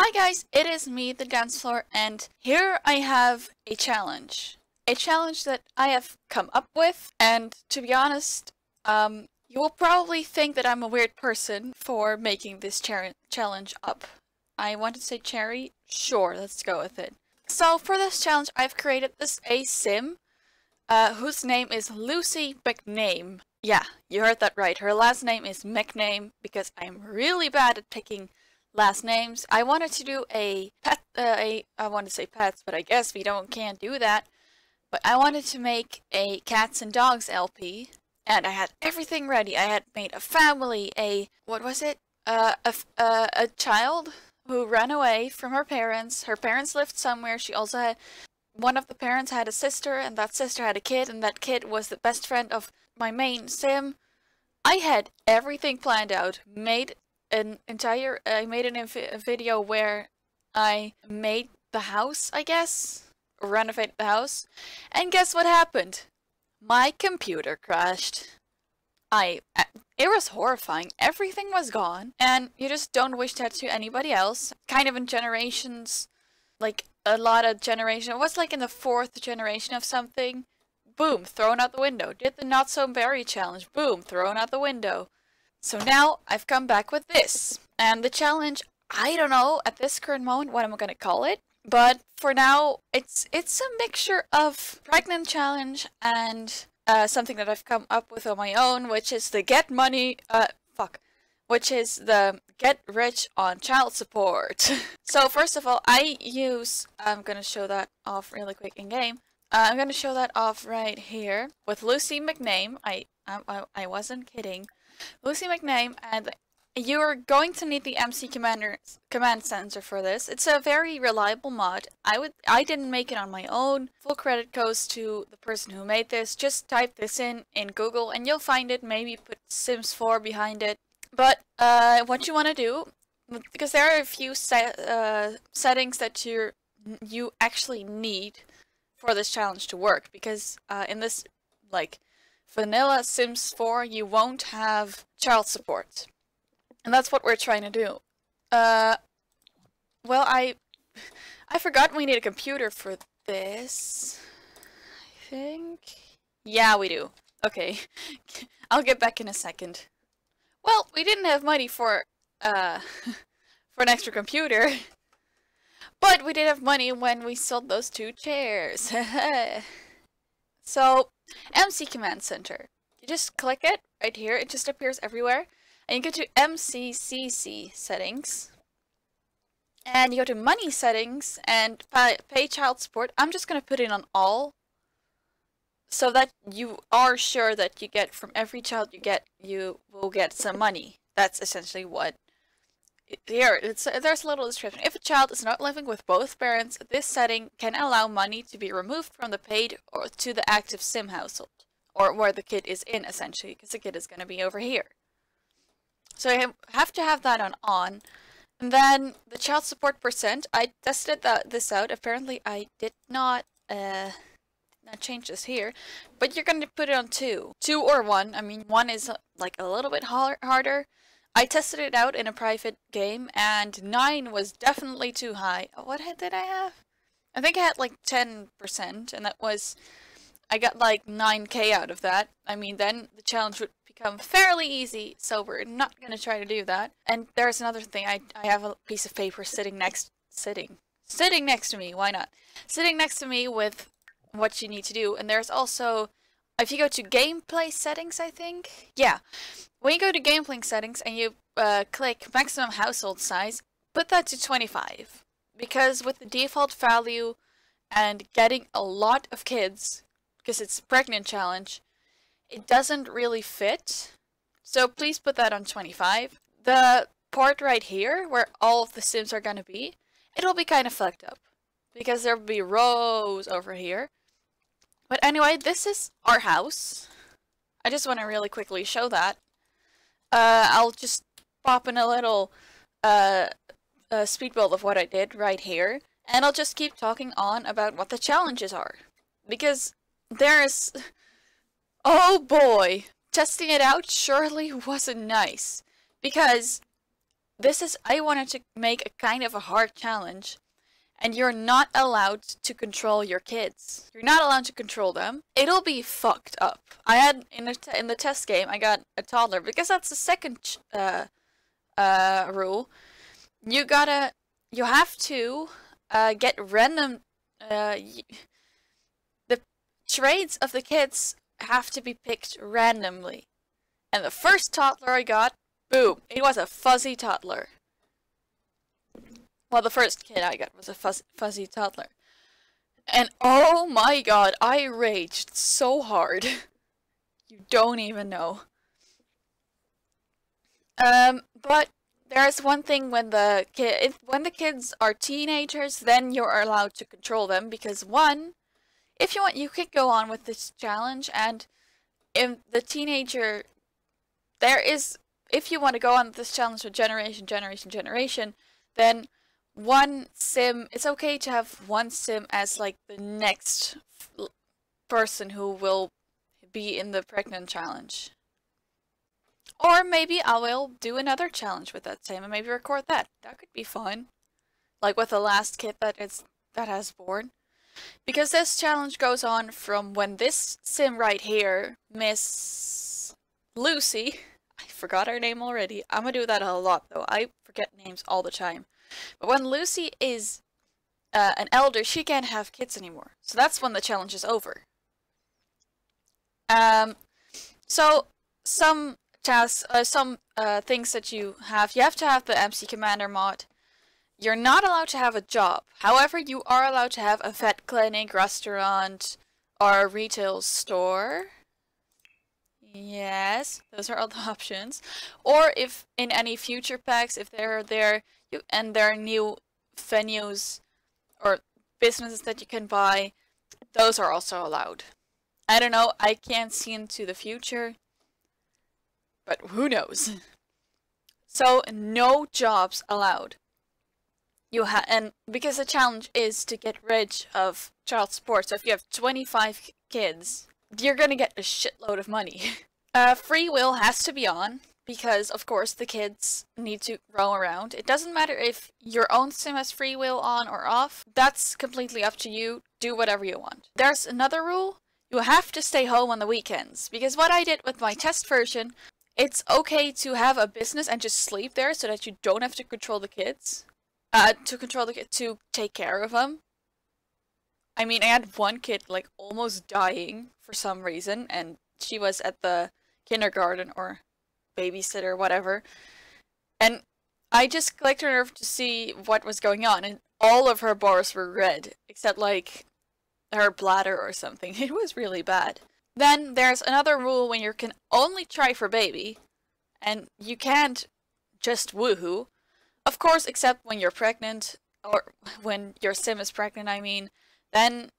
Hi guys, it is me, the dance floor, and here I have a challenge. A challenge that I have come up with, and to be honest, you will probably think that I'm a weird person for making this challenge up. I want to say cherry? Sure, let's go with it. So for this challenge, I've created this sim, whose name is Lucy McName. Yeah, you heard that right. Her last name is McName because I'm really bad at picking last names. I wanted to do a pet, I want to say pets, but I guess we can't do that. But I wanted to make a cats and dogs LP, and I had everything ready. I had made a family, what was it? A child who ran away from her parents. Her parents lived somewhere. She also had, one of the parents had a sister, and that sister had a kid, and that kid was the best friend of my main sim. I had everything planned out, I made a video where I made the house, I guess, renovated the house, and guess what happened? My computer crashed. It was horrifying. Everything was gone, and you just don't wish that to anybody else. Kind of in generations, like a lot of generation. It was like in the 4th generation of something. Boom, thrown out the window. Did the not so berry challenge. Boom, thrown out the window. So now I've come back with this. And the challenge, I don't know at this current moment what I'm gonna call it. But for now, it's a mixture of pregnant challenge and something that I've come up with on my own, which is the which is the get rich on child support. So first of all, I'm gonna show that off really quick in game. I'm gonna show that off right here with Lucy McName. I wasn't kidding. Lucy McName, and you're going to need the MC command center for this. It's a very reliable mod. I didn't make it on my own. Full credit goes to the person who made this. Just type this in Google and you'll find it. Maybe put Sims 4 behind it. But what you want to do, because there are a few settings that you actually need for this challenge to work, because in this vanilla Sims 4 you won't have child support, and that's what we're trying to do. Well, I forgot we need a computer for this. I think, yeah, we do. Okay. I'll get back in a second. Well, we didn't have money for an extra computer. But we did have money when we sold those 2 chairs. So, MC Command Center. You just click it right here. It just appears everywhere. And you go to MCCC settings. And you go to money settings and pay child support. I'm just going to put it on all, so that you are sure that you get, from every child you get, you will get some money. That's essentially what. Here, there's a little description. If a child is not living with both parents, this setting can allow money to be removed from the paid or to the active sim household. Or where the kid is in, essentially, because the kid is going to be over here. So you have to have that on. And then the child support percent, I tested this out. Apparently I did not change this here. But you're going to put it on 2. 2 or 1. I mean, 1 is like a little bit harder. I tested it out in a private game, and 9 was definitely too high. What did I have? I think I had like 10%, and that was, I got like 9k out of that. I mean, then the challenge would become fairly easy, so we're not going to try to do that. And there's another thing, I have a piece of paper sitting next to me, why not? Sitting next to me with what you need to do, and there's also, if you go to gameplay settings, I think? Yeah. When you go to gameplay settings and you click maximum household size, put that to 25. Because with the default value and getting a lot of kids, because it's a pregnant challenge, it doesn't really fit. So please put that on 25. The part right here, where all of the sims are gonna be, it'll be kind of fucked up. Because there'll be rows over here. But anyway, this is our house. I just want to really quickly show that. I'll just pop in a little speed build of what I did right here, and I'll just keep talking on about what the challenges are. Because there's, oh boy, testing it out surely wasn't nice. Because I wanted to make a kind of a hard challenge, and you're not allowed to control your kids. You're not allowed to control them. It'll be fucked up. I had in the test game, I got a toddler because that's the second rule. You have to get random. The traits of the kids have to be picked randomly. And the first toddler I got, boom, it was a fuzzy toddler. Well, the first kid I got was a fuzzy toddler. And oh my god, I raged so hard. You don't even know. But there's one thing when the kids are teenagers, then you're allowed to control them, because one, if you want, you could go on with this challenge, and if the teenager, if you want to go on with this challenge with generation, then one sim, it's okay to have one sim as like the next person who will be in the pregnant challenge. Or maybe I will do another challenge with that sim and maybe record that. That could be fun. Like with the last kid that has born. Because this challenge goes on from when this sim right here, Miss Lucy, I forgot her name already. I'm gonna do that a lot though. I forget names all the time. But when Lucy is an elder, she can't have kids anymore. So that's when the challenge is over. So some tasks, things that you have to have the MC Commander mod. You're not allowed to have a job. However, you are allowed to have a vet clinic, restaurant, or a retail store. Yes, those are all the options. Or if in any future packs, if they're there, and there are new venues or businesses that you can buy, those are also allowed. I don't know, I can't see into the future, but who knows? So no jobs allowed. And because the challenge is to get rid of child support, so if you have 25 kids, you're gonna get a shitload of money. Free will has to be on, because of course the kids need to roam around. It doesn't matter if your own sim has free will on or off, that's completely up to you. Do whatever you want. There's another rule. You have to stay home on the weekends, because what I did with my test version, it's okay to have a business and just sleep there so that you don't have to control the kids. To take care of them. I mean, I had one kid like almost dying for some reason, and she was at the kindergarten or babysitter, whatever. And I just clicked her nerve to see what was going on, and all of her bars were red, except like her bladder or something. It was really bad. Then there's another rule when you can only try for baby, and you can't just woohoo. Of course, except when you're pregnant, or when your sim is pregnant, then,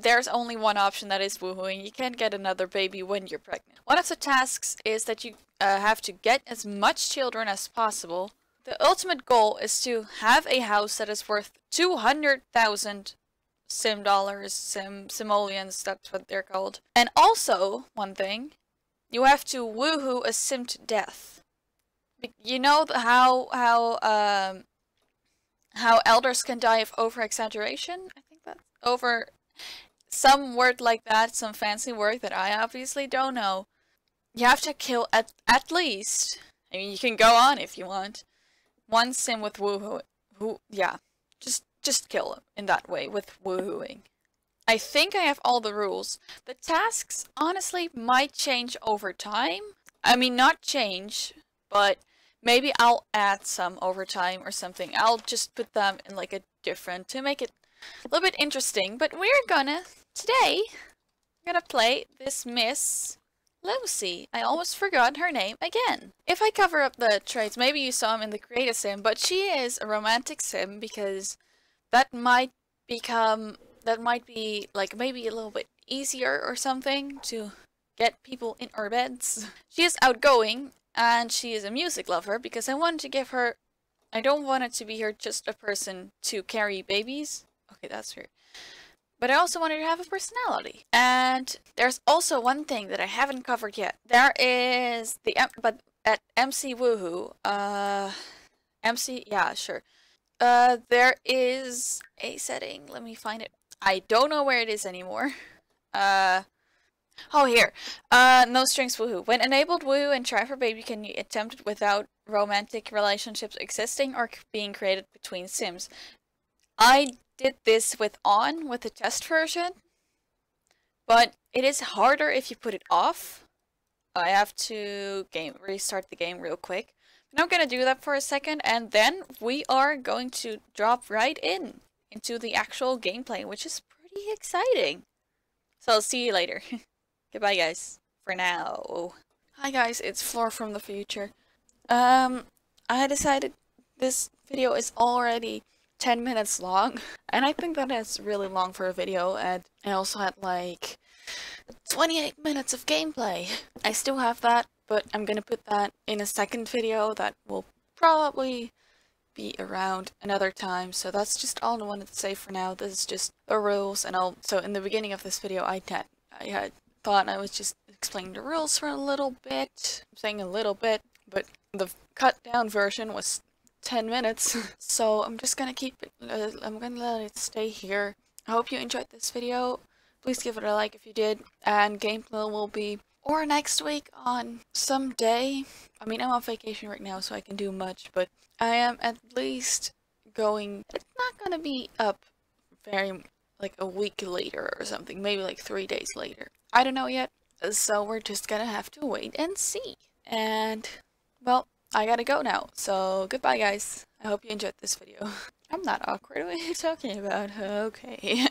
there's only one option, that is woohooing. You can't get another baby when you're pregnant. One of the tasks is that you have to get as much children as possible. The ultimate goal is to have a house that is worth 200,000 sim dollars, simoleons, that's what they're called. And also, one thing, you have to woohoo a sim to death. You know how elders can die of over-exaggeration? I think that's over some word like that, some fancy word that I obviously don't know. You have to kill at least, you can go on if you want, one sim with woohoo. Yeah, just kill him in that way with woohooing. I think I have all the rules. The tasks honestly might change over time. Not change, but maybe I'll add some over time or something. I'll just put them in like a different, to make it a little bit interesting. But today, we're gonna play this Miss Lucy. I almost forgot her name again. If I cover up the traits, maybe you saw them in the creative sim, but she is a romantic sim, because that might be like maybe a little bit easier or something to get people in our beds. She is outgoing, and she is a music lover, because I wanted to give her, I don't want it to be her just a person to carry babies. Okay, that's weird. But I also wanted her to have a personality. And there's also one thing that I haven't covered yet. There is but at MC Woohoo, MC, yeah, sure. There is a setting. Let me find it. I don't know where it is anymore. Uh, oh, here. No strings woohoo. When enabled, woohoo and try for baby can be attempted without romantic relationships existing or being created between Sims. I did this with on with the test version, but it is harder if you put it off. I have to restart the game real quick. And I'm gonna do that for a second, and then we are going to drop right into the actual gameplay, which is pretty exciting. So I'll see you later. Goodbye, guys. For now. Hi guys, it's Floor from the future. I decided this video is already 10 minutes long, and I think that is really long for a video, and I also had like 28 minutes of gameplay. I still have that, but I'm gonna put that in a second video that will probably be around another time. So that's just all I wanted to say for now. This is just the rules, and so in the beginning of this video I had thought I was just explaining the rules for a little bit. I'm saying a little bit, but the cut down version was 10 minutes. So I'm just gonna keep it, I'm gonna let it stay here. I hope you enjoyed this video. Please give it a like if you did, and gameplay will be or next week on some day. I mean, I'm on vacation right now, so I can do much, but I am at least going, it's not gonna be up very, like a week later or something, maybe like 3 days later. I don't know yet, so we're just gonna have to wait and see. And, well, I gotta go now, so goodbye guys. I hope you enjoyed this video. I'm not awkward, what are you talking about? Okay.